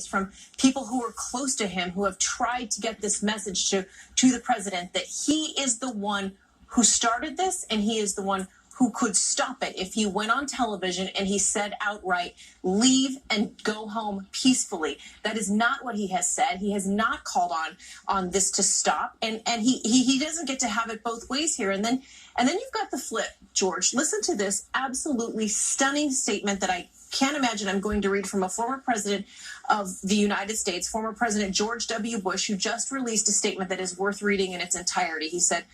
from people who are close to him, who have tried to get this message to the president that he is the one who started this and he is the one who could stop it if he went on television and he said outright, leave and go home peacefully. That is not what he has said. He has not called on this to stop. And he doesn't get to have it both ways here. And then you've got the flip, George. Listen to this absolutely stunning statement that I can't imagine I'm going to read from a former president of the United States, former President George W. Bush, who just released a statement that is worth reading in its entirety. He said,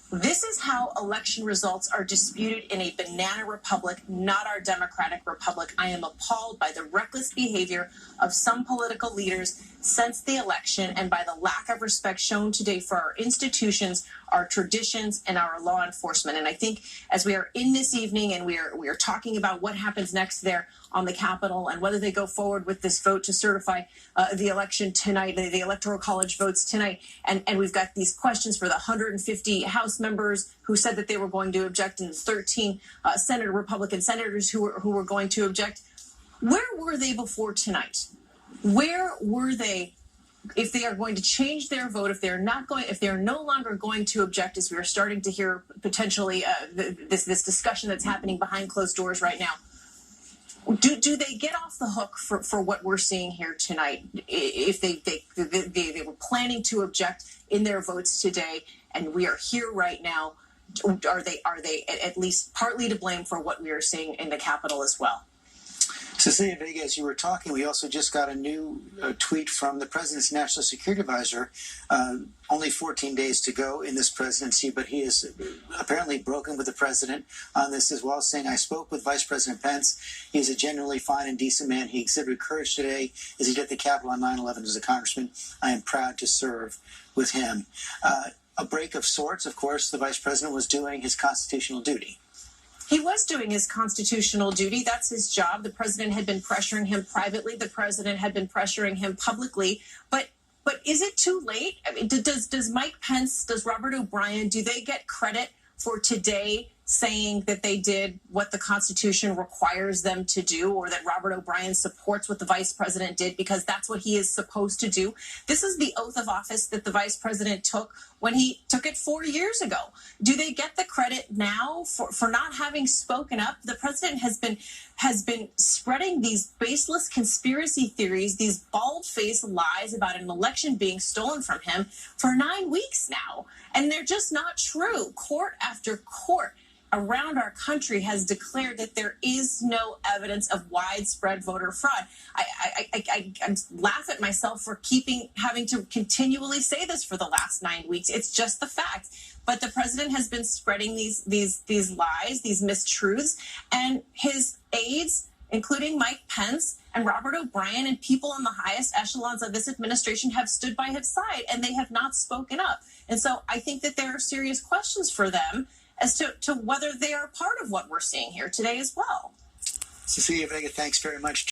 "This is how election results are disputed in a banana republic, not our democratic republic. I am appalled by the reckless behavior of some political leaders since the election and by the lack of respect shown today for our institutions, our traditions, and our law enforcement." And I think as we are in this evening and we are talking about what happens next there on the Capitol and whether they go forward with this vote to certify the election tonight, the Electoral College votes tonight, and we've got these questions for the 150 House members who said that they were going to object and the 13 Republican senators who were going to object. Where were they before tonight? Where were they if they are going to change their vote, if they're no longer going to object, as we are starting to hear potentially this discussion that's happening behind closed doors right now? Do they get off the hook for what we're seeing here tonight? If they were planning to object in their votes today, and we are here right now, are they at least partly to blame for what we are seeing in the Capitol as well? Cecilia Vega, as you were talking, we also just got a new tweet from the president's national security advisor. Only 14 days to go in this presidency, but he has apparently broken with the president on this as well, saying, "I spoke with Vice President Pence. He's a genuinely fine and decent man. He exhibited courage today as he did at the Capitol on 9/11 as a congressman. I am proud to serve with him." A break of sorts, of course, the vice president was doing his constitutional duty. He was doing his constitutional duty. That's his job. The president had been pressuring him privately. The president had been pressuring him publicly. But is it too late? I mean, does Mike Pence, does Robert O'Brien, do they get credit for today saying that they did what the Constitution requires them to do, or that Robert O'Brien supports what the vice president did because that's what he is supposed to do? This is the oath of office that the vice president took when he took it 4 years ago. Do they get the credit now for not having spoken up? The president has been spreading these baseless conspiracy theories, these bald-faced lies about an election being stolen from him for 9 weeks now, and they're just not true. Court after court around our country has declared that there is no evidence of widespread voter fraud. I laugh at myself for having to continually say this for the last 9 weeks. It's just the fact. But the president has been spreading these lies, these mistruths, and his aides, including Mike Pence and Robert O'Brien and people in the highest echelons of this administration, have stood by his side, and they have not spoken up. And so I think that there are serious questions for them as to whether they are part of what we're seeing here today as well. Cecilia Vega, thanks very much.